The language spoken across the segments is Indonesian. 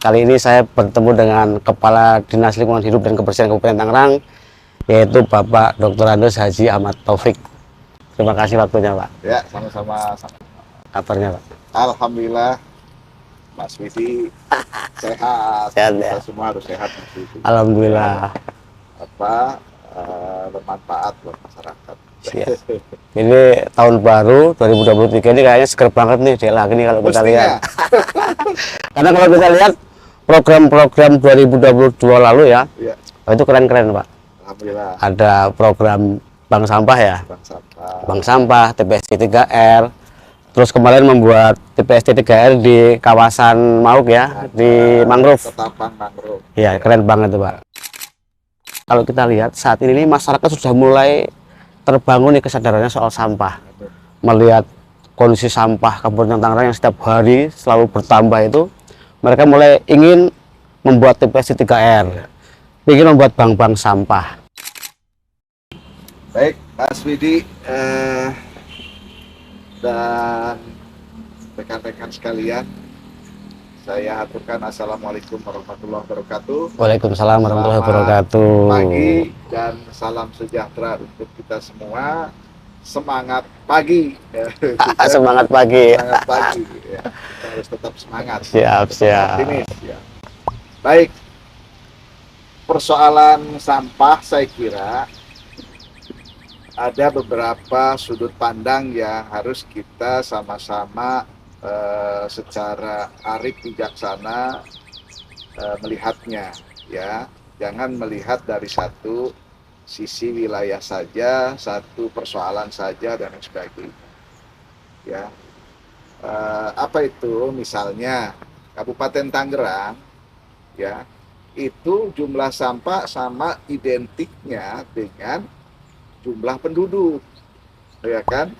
Kali ini saya bertemu dengan Kepala Dinas Lingkungan Hidup dan Kebersihan Kabupaten Tangerang, yaitu Bapak Dr. Andes Haji Ahmad Taufik. Terima kasih waktunya, Pak. Ya, sama-sama. Kabarnya, Pak? Alhamdulillah, Mas Widi sehat. Sehat, Kita ya? semua harus sehat, Mas Widi. Alhamdulillah. Bermanfaat buat masyarakat. Siap. Ini tahun baru 2023 ini kayaknya seger banget nih dia lagi nih kalau kita lihat. Karena kalau kita lihat program-program 2022 lalu ya, itu keren-keren, Pak. Alhamdulillah. Ada program Bank Sampah ya, Bank Sampah, TPST 3R. Terus kemarin membuat TPST 3R di kawasan Mauk ya, di mangrove. Ketapang mangrove. Ya, keren banget tuh, Pak. Kalau kita lihat saat ini masyarakat sudah mulai terbangun nih kesadarannya soal sampah. Melihat kondisi sampah Kabupaten Tangerang yang setiap hari selalu bertambah itu, mereka mulai ingin membuat TPST 3R, ingin membuat bank-bank sampah. Baik, Mas Widi dan rekan-rekan sekalian, saya aturkan Assalamualaikum warahmatullahi wabarakatuh. Waalaikumsalam warahmatullahi wabarakatuh. Pagi dan salam sejahtera untuk kita semua. Semangat pagi. Semangat pagi. Semangat pagi. Ya. Kita harus tetap semangat. Siap. Optimis. Ya. Baik. Persoalan sampah saya kira ada beberapa sudut pandang yang harus kita sama-sama secara arif bijaksana melihatnya, ya. Jangan melihat dari satu sisi wilayah saja, satu persoalan saja dan sebagainya, ya. Apa itu? Misalnya Kabupaten Tangerang, ya, itu jumlah sampah sama identiknya dengan jumlah penduduk, ya kan?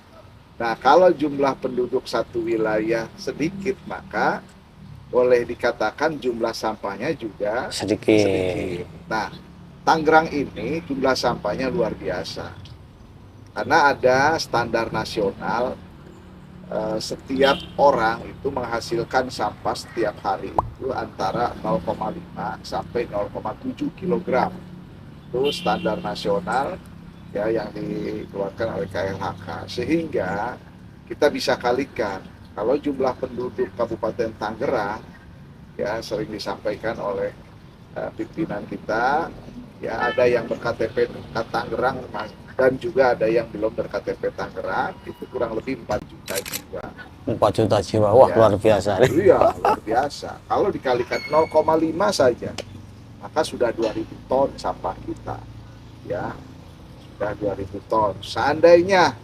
Nah, kalau jumlah penduduk satu wilayah sedikit, maka boleh dikatakan jumlah sampahnya juga sedikit. Nah, Tangerang ini jumlah sampahnya luar biasa. Karena ada standar nasional, setiap orang itu menghasilkan sampah setiap hari itu antara 0,5 sampai 0,7 kg. Itu standar nasional, ya, yang dikeluarkan oleh KLHK, sehingga kita bisa kalikan kalau jumlah penduduk Kabupaten Tangerang, ya, sering disampaikan oleh pimpinan kita, ya, ada yang berKTP Tangerang dan juga ada yang belum berKTP Tangerang, itu kurang lebih 4 juta jiwa. 4 juta jiwa, wah, ya, luar biasa. Iya, luar biasa. Kalau dikalikan 0,5 saja, maka sudah 2000 ton sampah kita, ya. 2000 ton. Seandainya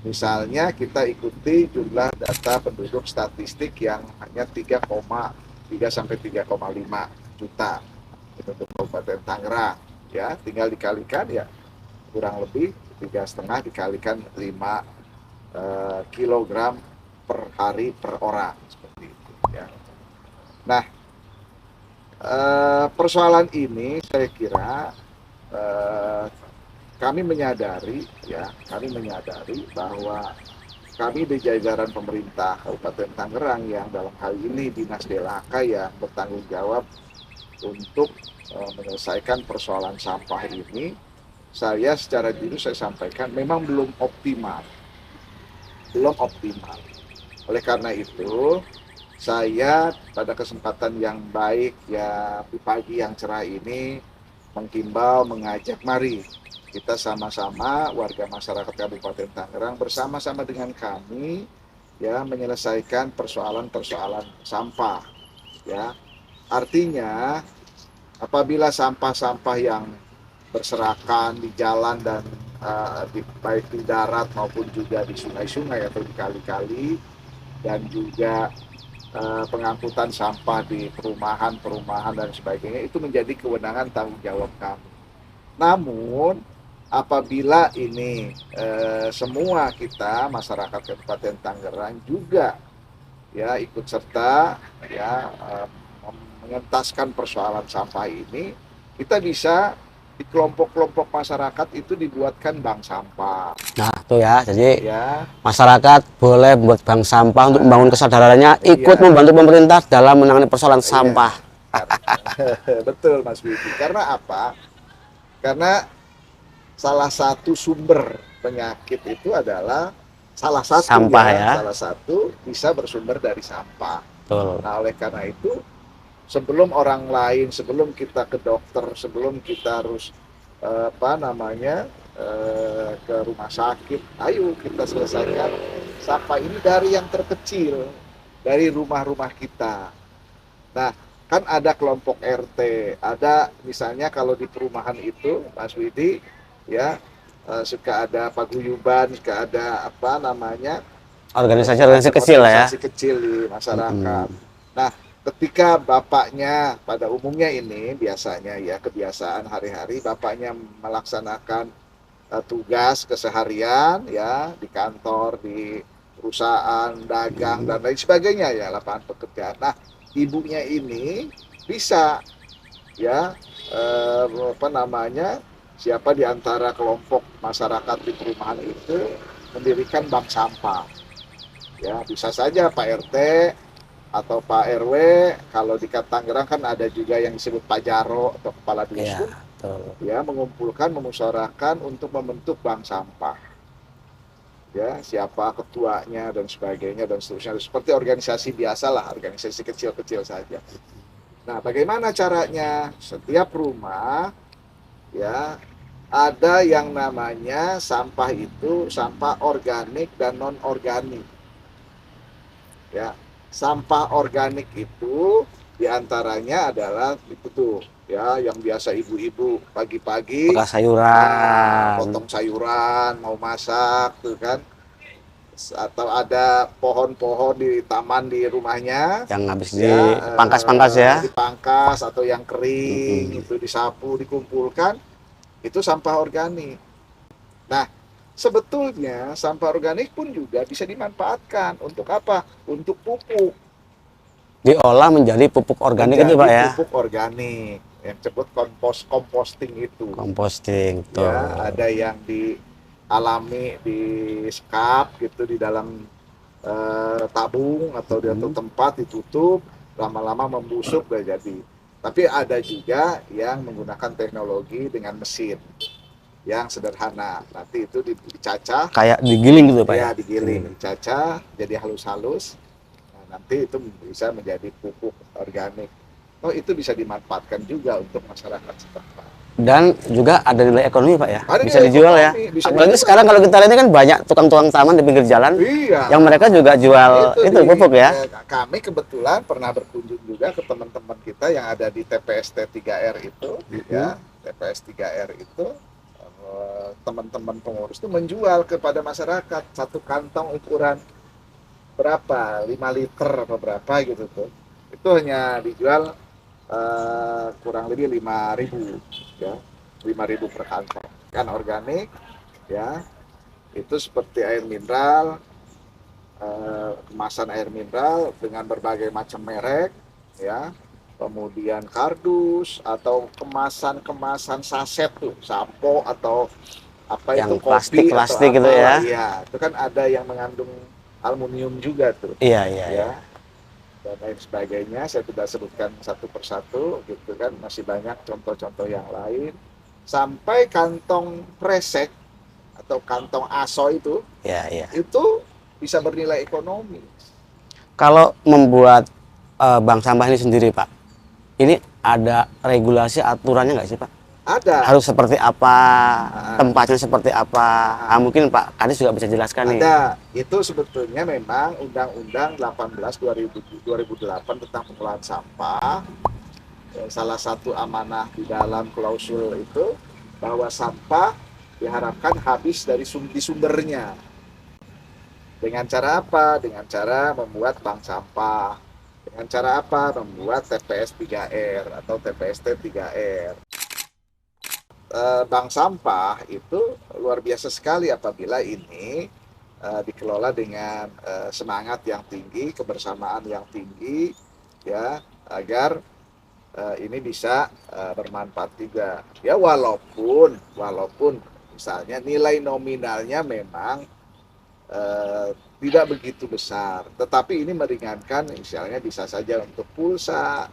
misalnya kita ikuti jumlah data penduduk statistik yang hanya 3,3 sampai 3,5 juta untuk Kabupaten Tangerang, ya, tinggal dikalikan, ya, kurang lebih 3,5 dikalikan 5 kilogram per hari per orang, seperti itu, ya. Nah, persoalan ini saya kira kami menyadari bahwa kami di jajaran pemerintah Kabupaten Tangerang yang dalam hal ini Dinas DLHK yang bertanggung jawab untuk menyelesaikan persoalan sampah ini, saya secara jujur saya sampaikan memang belum optimal. Oleh karena itu, saya pada kesempatan yang baik, ya, di pagi yang cerah ini menghimbau, mengajak, mari kita sama-sama warga masyarakat Kabupaten Tangerang bersama-sama dengan kami, ya, menyelesaikan persoalan-persoalan sampah, ya. Artinya apabila sampah-sampah yang berserakan di jalan dan baik di darat maupun juga di sungai-sungai atau di kali-kali, dan juga pengangkutan sampah di perumahan dan sebagainya, itu menjadi kewenangan tanggung jawab kami. Namun apabila ini semua kita masyarakat Kabupaten Tangerang juga, ya, ikut serta, ya, mengentaskan persoalan sampah ini, kita bisa di kelompok-kelompok masyarakat itu dibuatkan bank sampah. Nah, itu ya, jadi, ya, masyarakat boleh membuat bank sampah untuk membangun kesadarannya, ikut membantu pemerintah dalam menangani persoalan sampah. Betul Mas Widi. Karena apa? Karena salah satu sumber penyakit itu adalah Sampah ya. salah satu bisa bersumber dari sampah. Betul. Nah, oleh karena itu sebelum orang lain, sebelum kita ke dokter, sebelum kita harus ke rumah sakit, ayo kita selesaikan sampah ini dari yang terkecil, dari rumah-rumah kita. Nah, kan ada kelompok RT, ada misalnya kalau di perumahan itu, Mas Widi, ya suka ada paguyuban, suka ada Organisasi-organisasi semacam kecil lah ya. organisasi kecil di masyarakat. Nah, ketika bapaknya pada umumnya ini biasanya ya kebiasaan hari-hari bapaknya melaksanakan tugas keseharian ya di kantor, di perusahaan, dagang dan lain sebagainya ya lapangan pekerjaan. Nah, ibunya ini bisa ya siapa di antara kelompok masyarakat di perumahan itu mendirikan bank sampah. Ya, bisa saja Pak RT atau Pak RW, kalau di Tangerang kan ada juga yang disebut Pak Jaro atau kepala Iya, dusun, betul. ya mengumpulkan, memusyawarahkan untuk membentuk bank sampah. Ya, siapa ketuanya dan sebagainya dan seterusnya. Seperti organisasi biasa lah, organisasi kecil-kecil saja. Nah, bagaimana caranya? Setiap rumah ya ada yang namanya sampah itu sampah organik dan non organik. Ya, sampah organik itu diantaranya adalah itu tuh ya yang biasa ibu-ibu pagi-pagi Bekas ya sayuran potong sayuran mau masak tuh kan, atau ada pohon-pohon di taman di rumahnya yang habis ya dipangkas-pangkas ya. dipangkas atau yang kering Mm-mm. itu disapu dikumpulkan, itu sampah organik. Nah, sebetulnya sampah organik pun juga bisa dimanfaatkan untuk apa? Untuk pupuk. Diolah menjadi pupuk organik itu Menjadi Pak ya. pupuk organik yang disebut composting itu. Composting Ya, tuh. ada yang dialami di sekap gitu di dalam tabung atau di satu tempat ditutup, lama-lama membusuk udah jadi. Tapi ada juga yang menggunakan teknologi dengan mesin yang sederhana. Nanti itu dicacah, Kayak digiling gitu Pak ya. ya digiling, dicacah jadi halus-halus. Nah, nanti itu bisa menjadi pupuk organik. Oh, itu bisa dimanfaatkan juga untuk masyarakat setempat. Dan juga ada nilai ekonomi Pak ya. Ada Bisa nilai dijual ya. ekonomi, bisa Apalagi dijual. sekarang kalau kita lihat ini kan banyak tukang-tukang taman di pinggir jalan Iya. yang mereka juga jual itu pupuk ya. Kami kebetulan pernah berkunjung juga ke teman-teman kita yang ada di TPST 3R itu, ya TPS 3R itu teman-teman pengurus itu menjual kepada masyarakat satu kantong ukuran berapa 5 liter atau berapa gitu tuh, itu hanya dijual kurang lebih 5.000 ya, 5.000 per kantong kan organik ya. Itu seperti air mineral, kemasan air mineral dengan berbagai macam merek ya, kemudian kardus atau kemasan-kemasan saset tuh sampo atau apa Yang itu kopi plastik atau gitu ya. ya itu kan ada yang mengandung aluminium juga tuh Iya, iya, ya, iya. dan lain sebagainya. Saya tidak sebutkan satu persatu gitu kan, masih banyak contoh-contoh yang lain sampai kantong kresek atau kantong aso itu Iya, iya. bisa bernilai ekonomi. Kalau membuat bank sampah ini sendiri Pak, ini ada regulasi aturannya nggak sih Pak? Ada. Harus seperti apa, tempatnya seperti apa? Mungkin Pak Kadis juga bisa jelaskan nih. Ada. Itu sebetulnya memang Undang-Undang 18 2008 tentang pengelolaan sampah. Salah satu amanah di dalam klausul itu bahwa sampah diharapkan habis dari sumbernya. Dengan cara apa? Dengan cara membuat bank sampah. Dengan cara apa? Membuat TPS 3R atau TPST 3R. Bank sampah itu luar biasa sekali apabila ini dikelola dengan semangat yang tinggi, kebersamaan yang tinggi, ya agar ini bisa bermanfaat juga. Ya walaupun misalnya nilai nominalnya memang tidak begitu besar, tetapi ini meringankan, misalnya bisa saja untuk pulsa,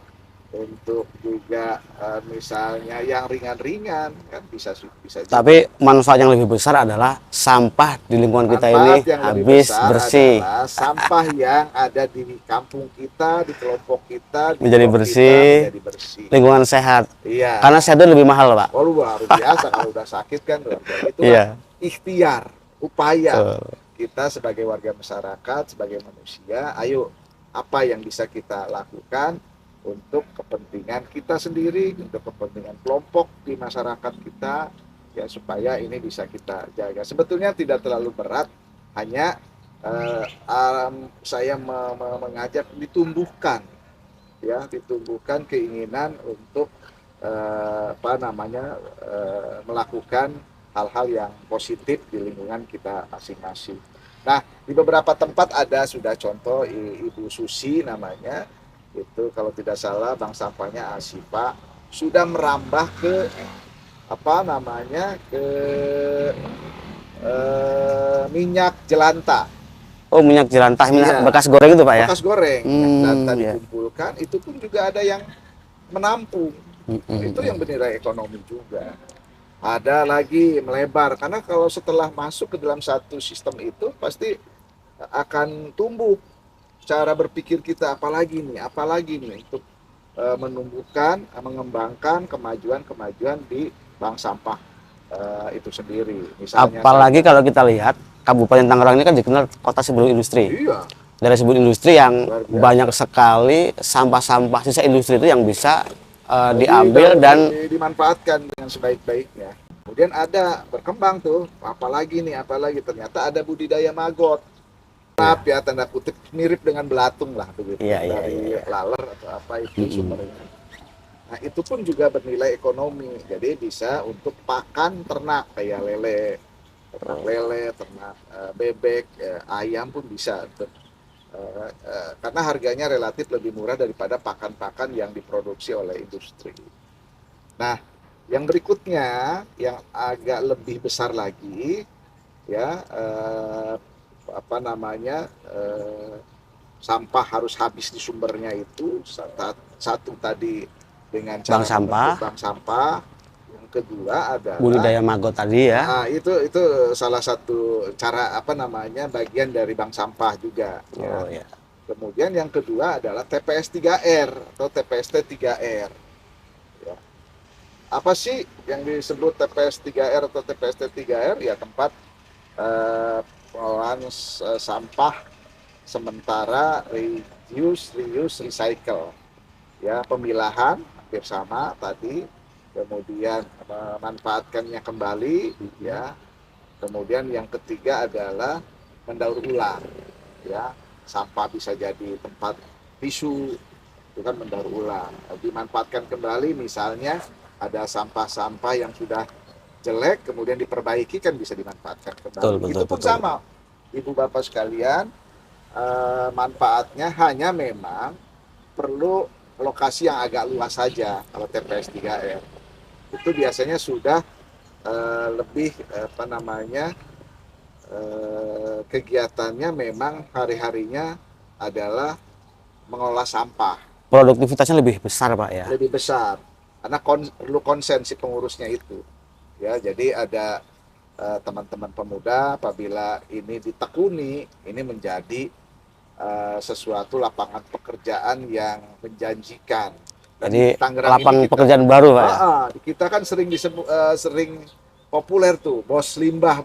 untuk juga misalnya yang ringan-ringan kan bisa juga. Tapi manfaat yang lebih besar adalah sampah di lingkungan kita Manfaat ini yang lebih habis besar bersih, adalah sampah yang ada di kampung kita, di kelompok kita, di menjadi blok kita bersih, menjadi bersih. lingkungan sehat. Iya. Karena sehat itu lebih mahal, Pak. Oh, luar biasa kalau udah sakit kan luar biasa. Itulah Iya, ikhtiar, upaya betul. kita sebagai warga masyarakat, sebagai manusia. Ayo, apa yang bisa kita lakukan untuk kepentingan kita sendiri, untuk kepentingan kelompok di masyarakat kita, ya supaya ini bisa kita jaga. Sebetulnya tidak terlalu berat, hanya saya mengajak ditumbuhkan, ya, ditumbuhkan keinginan untuk melakukan hal-hal yang positif di lingkungan kita masing-masing. Nah, di beberapa tempat ada sudah contoh Ibu Susi namanya, itu kalau tidak salah bank sampahnya Asipa sudah merambah ke ke minyak jelantah. Oh, minyak jelantah, minyak Iya, bekas goreng itu, Pak ya? bekas goreng, minyak jelantah Ya. dikumpulkan, itu pun juga ada yang menampung. Itu yang bernilai ekonomi juga. Ada lagi melebar, karena kalau setelah masuk ke dalam satu sistem itu pasti akan tumbuh cara berpikir kita, apalagi nih untuk menumbuhkan, mengembangkan kemajuan-kemajuan di bank sampah itu sendiri. Misalnya Apalagi kalau kita lihat Kabupaten Tangerang ini kan dikenal kota sebelum industri. iya, Dari sebelum industri yang luar biasa. banyak sekali sampah-sampah sisa industri itu yang bisa diambil dan dimanfaatkan dengan sebaik-baiknya. Kemudian ada berkembang tuh, apalagi ternyata ada budidaya maggot. Maaf ya, tanda kutip mirip dengan belatung lah begitu, dari laler atau apa itu sumbernya. Nah, itu pun juga bernilai ekonomi. Jadi bisa untuk pakan ternak kayak ternak bebek, ayam pun bisa. Karena harganya relatif lebih murah daripada pakan-pakan yang diproduksi oleh industri. Nah, yang berikutnya yang agak lebih besar lagi, ya sampah harus habis di sumbernya itu satu tadi dengan cara membentuk bank sampah. Yang kedua adalah budidaya maggot tadi ya. Nah, itu salah satu cara bagian dari bank sampah juga. Oh ya. Kemudian yang kedua adalah TPS 3R atau TPST 3R. Ya. Apa sih yang disebut TPS 3R atau TPST 3R? Ya, tempat pengolahan sampah sementara, reuse, recycle. Ya, pemilahan hampir sama tadi, kemudian memanfaatkannya kembali, ya. Kemudian yang ketiga adalah mendaur ulang, ya. Sampah bisa jadi tempat tisu, itu kan mendaur ulang, dimanfaatkan kembali. Misalnya ada sampah-sampah yang sudah jelek kemudian diperbaiki, kan bisa dimanfaatkan kembali. Itu pun sama, ibu bapak sekalian, manfaatnya hanya memang perlu lokasi yang agak luas saja. Kalau TPS 3R itu biasanya sudah lebih kegiatannya memang hari-harinya adalah mengolah sampah. Produktivitasnya lebih besar, Pak ya. Lebih besar karena perlu konsen si pengurusnya itu. Ya, jadi ada teman-teman pemuda, apabila ini ditekuni, ini menjadi sesuatu lapangan pekerjaan yang menjanjikan. Dan jadi lapangan pekerjaan pekerjaan baru, Pak ya. Kita kan sering disebut sering populer tuh bos limbah.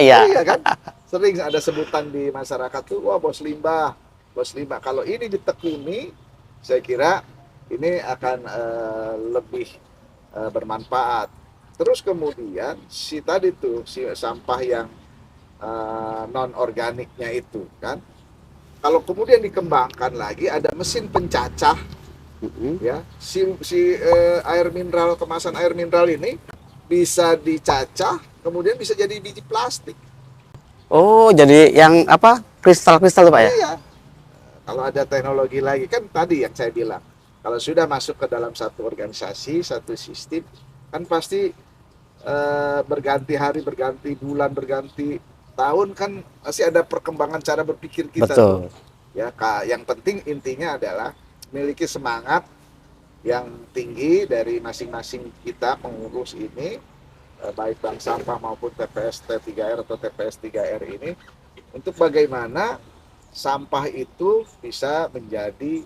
Iya. Iya kan, sering ada sebutan di masyarakat tuh, wah bos limbah. Kalau ini ditekuni, saya kira ini akan lebih bermanfaat. Terus kemudian si sampah yang non organiknya itu kan, kalau kemudian dikembangkan lagi ada mesin pencacah, ya, air mineral, kemasan air mineral ini bisa dicacah kemudian bisa jadi biji plastik. Oh, jadi yang apa, kristal-kristal tuh, Pak ya? Iya, kalau ada teknologi lagi, kan tadi yang saya bilang, kalau sudah masuk ke dalam satu organisasi, satu sistem, kan pasti berganti hari, berganti bulan, berganti tahun, kan pasti ada perkembangan cara berpikir kita. Betul. Ya, yang penting intinya adalah memiliki semangat yang tinggi dari masing-masing kita pengurus ini, baik bank sampah maupun TPS T3R atau TPS 3R ini, untuk bagaimana sampah itu bisa menjadi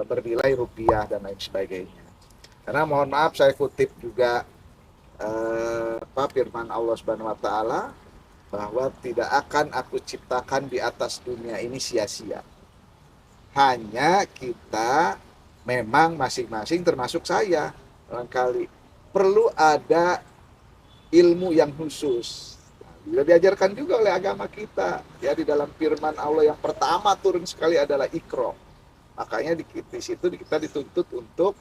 bernilai rupiah dan lain sebagainya. Karena mohon maaf, saya kutip juga firman Allah Subhanahu wa taala bahwa tidak akan aku ciptakan di atas dunia ini sia-sia. Hanya kita memang masing-masing termasuk saya barangkali perlu ada ilmu yang khusus. Juga diajarkan juga oleh agama kita ya, di dalam firman Allah yang pertama turun sekali adalah Iqra. Makanya di situ kita dituntut untuk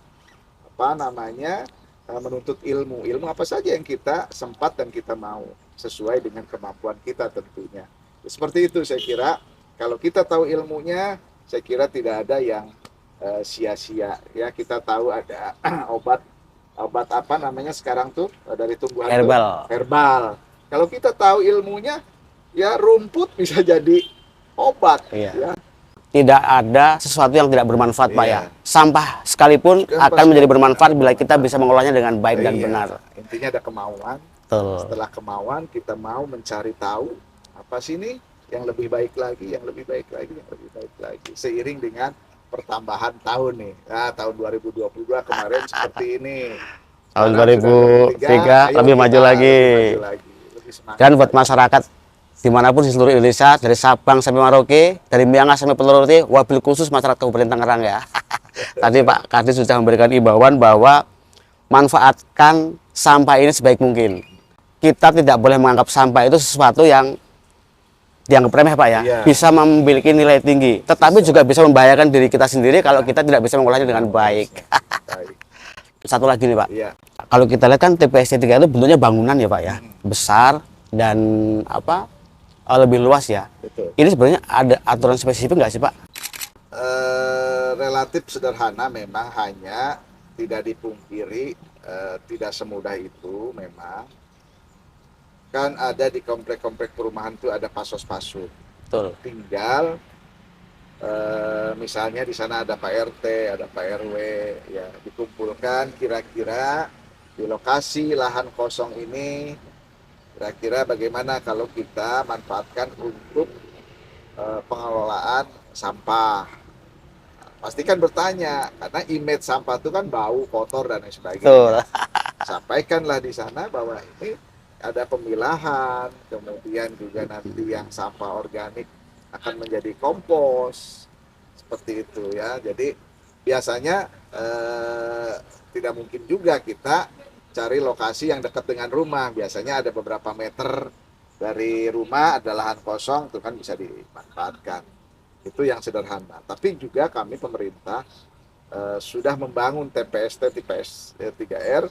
menuntut ilmu apa saja yang kita sempat dan kita mau, sesuai dengan kemampuan kita tentunya. Seperti itu saya kira, kalau kita tahu ilmunya, saya kira tidak ada yang sia-sia ya. Kita tahu ada obat apa namanya sekarang tuh dari tumbuhan herbal. Kalau kita tahu ilmunya, ya rumput bisa jadi obat. Iya. Ya. Tidak ada sesuatu yang tidak bermanfaat, Pak ya. Iya. Sampah sekalipun akan menjadi bermanfaat bila kita bisa mengolahnya dengan baik dan benar. Intinya ada kemauan. Betul. Setelah kemauan, kita mau mencari tahu apa sih ini yang lebih baik lagi, yang lebih baik lagi, yang lebih baik lagi. Seiring dengan pertambahan tahun nih. Nah, tahun 2022 kemarin seperti ini. Tahun 2003 lebih maju lagi. Lebih semangat. Dan buat masyarakat dimanapun di seluruh Indonesia, dari Sabang sampai Merauke, dari Miangas sampai Peloroti, wabil khusus masyarakat Kabupaten Tangerang ya. Tadi Pak Kadis sudah memberikan imbauan bahwa manfaatkan sampah ini sebaik mungkin. Kita tidak boleh menganggap sampah itu sesuatu yang dianggap remeh, Pak ya. Iya. Bisa memiliki nilai tinggi, tetapi juga bisa membahayakan diri kita sendiri kalau kita tidak bisa mengolahnya dengan baik. Baik. Satu lagi nih Pak, Iya. kalau kita lihat kan TPS 3 itu bentuknya bangunan ya Pak ya, besar dan lebih luas ya. Betul. Ini sebenarnya ada aturan spesifik nggak sih Pak? Relatif sederhana memang, hanya tidak dipungkiri tidak semudah itu memang. Kan ada di komplek-komplek perumahan itu ada pasos-pasus. Betul. Tinggal misalnya di sana ada Pak RT, ada Pak RW, ya dikumpulkan kira-kira di lokasi lahan kosong ini, kira-kira bagaimana kalau kita manfaatkan untuk pengelolaan sampah. Pastikan bertanya, karena image sampah itu kan bau, kotor dan lain sebagainya. Betul. Sampaikanlah di sana bahwa ini ada pemilahan, kemudian juga nanti yang sampah organik akan menjadi kompos, seperti itu ya. Jadi biasanya tidak mungkin juga kita cari lokasi yang dekat dengan rumah. Biasanya ada beberapa meter dari rumah ada lahan kosong, itu kan bisa dimanfaatkan. Itu yang sederhana. Tapi juga kami pemerintah sudah membangun TPS 3R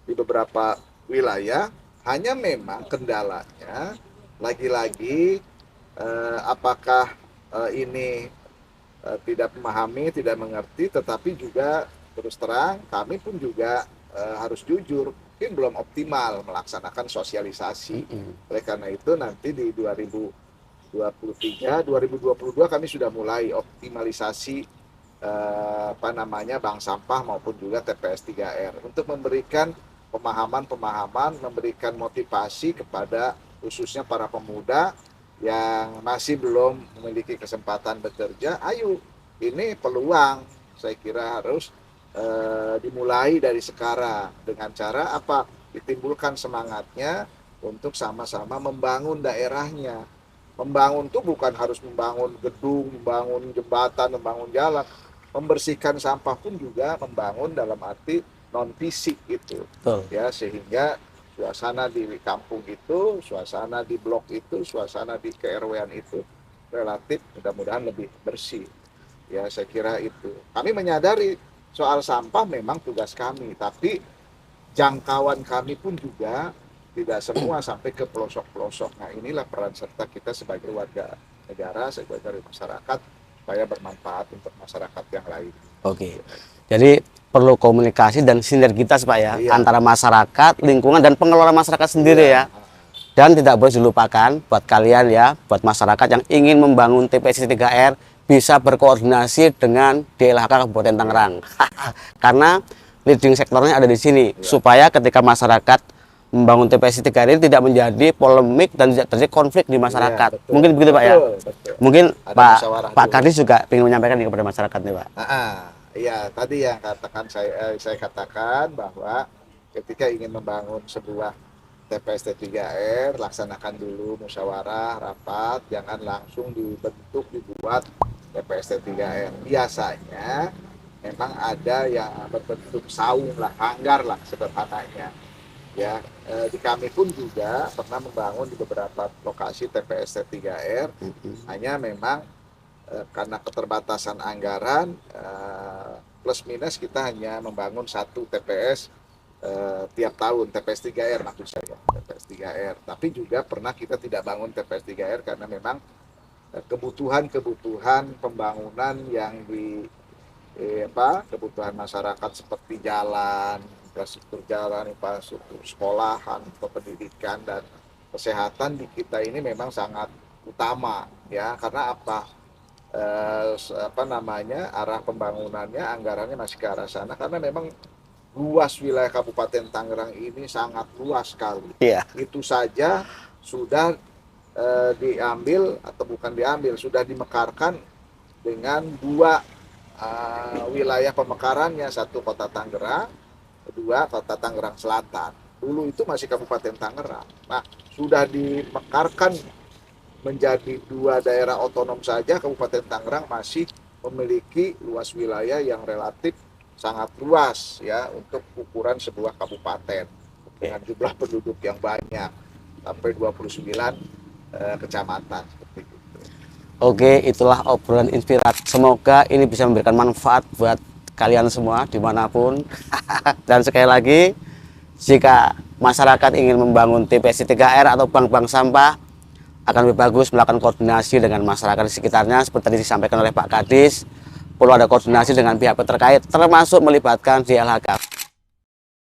di beberapa wilayah. Hanya memang kendalanya lagi-lagi apakah ini tidak memahami, tidak mengerti, tetapi juga terus terang kami pun juga harus jujur, mungkin belum optimal melaksanakan sosialisasi. Oleh karena itu nanti di 2023, 2022 kami sudah mulai optimalisasi bank sampah maupun juga TPS 3R untuk memberikan pemahaman, memberikan motivasi kepada khususnya para pemuda yang masih belum memiliki kesempatan bekerja. Ayo, ini peluang, saya kira harus dimulai dari sekarang. Dengan cara apa? Ditimbulkan semangatnya untuk sama-sama membangun daerahnya. Membangun itu bukan harus membangun gedung, membangun jembatan, membangun jalan. Membersihkan sampah pun juga membangun dalam arti non fisik itu. Betul. Ya, sehingga suasana di kampung itu, suasana di blok itu, suasana di KRW-an itu relatif mudah-mudahan lebih bersih. Ya, saya kira itu. Kami menyadari soal sampah memang tugas kami, tapi jangkauan kami pun juga tidak semua sampai ke pelosok-pelosok. Nah, inilah peran serta kita sebagai warga negara, sebagai masyarakat, supaya bermanfaat untuk masyarakat yang lain. Oke. Jadi perlu komunikasi dan sinergitas Pak ya, Iya. antara masyarakat, lingkungan dan pengelola masyarakat sendiri ya. Dan tidak boleh dilupakan buat kalian ya, buat masyarakat yang ingin membangun TPS 3R, bisa berkoordinasi dengan DLHK Kabupaten Tangerang. Karena leading sektornya ada di sini, supaya ketika masyarakat membangun TPS 3R ini tidak menjadi polemik dan tidak terjadi konflik di masyarakat. Betul. Mungkin begitu Pak ya. Betul. Mungkin Ada musyawarah Pak juga. Kadis juga ingin menyampaikan ini kepada masyarakat nih Pak. Iya, tadi yang saya katakan bahwa ketika ingin membangun sebuah TPS T3R, laksanakan dulu musyawarah, rapat, jangan langsung dibuat TPS T3R. Biasanya memang ada yang berbentuk saung lah, hanggar lah sederhananya. Ya, di kami pun juga pernah membangun di beberapa lokasi TPS T3R, hanya memang karena keterbatasan anggaran, plus minus kita hanya membangun satu TPS tiap tahun, TPS 3R maksud saya, TPS 3R. Tapi juga pernah kita tidak bangun TPS 3R karena memang kebutuhan pembangunan yang kebutuhan masyarakat seperti jalan, infrastruktur jalan, infrastruktur sekolahan, pendidikan dan kesehatan di kita ini memang sangat utama ya, karena arah pembangunannya, anggarannya masih ke arah sana karena memang luas wilayah Kabupaten Tangerang ini sangat luas sekali. Iya. Itu saja sudah diambil atau bukan diambil, sudah dimekarkan dengan dua wilayah pemekarannya, satu Kota Tangerang, kedua Kota Tangerang Selatan. Dulu itu masih Kabupaten Tangerang. Nah, sudah dimekarkan menjadi dua daerah otonom saja. Kabupaten Tangerang masih memiliki luas wilayah yang relatif sangat luas ya untuk ukuran sebuah kabupaten dengan jumlah penduduk yang banyak sampai 29 kecamatan seperti itu. Oke, itulah obrolan inspiratif. Semoga ini bisa memberikan manfaat buat kalian semua dimanapun. Dan sekali lagi, jika masyarakat ingin membangun TPS 3R atau bank-bank sampah, akan lebih bagus melakukan koordinasi dengan masyarakat di sekitarnya seperti tadi disampaikan oleh Pak Kadis. Perlu ada koordinasi dengan pihak terkait, termasuk melibatkan DLHK.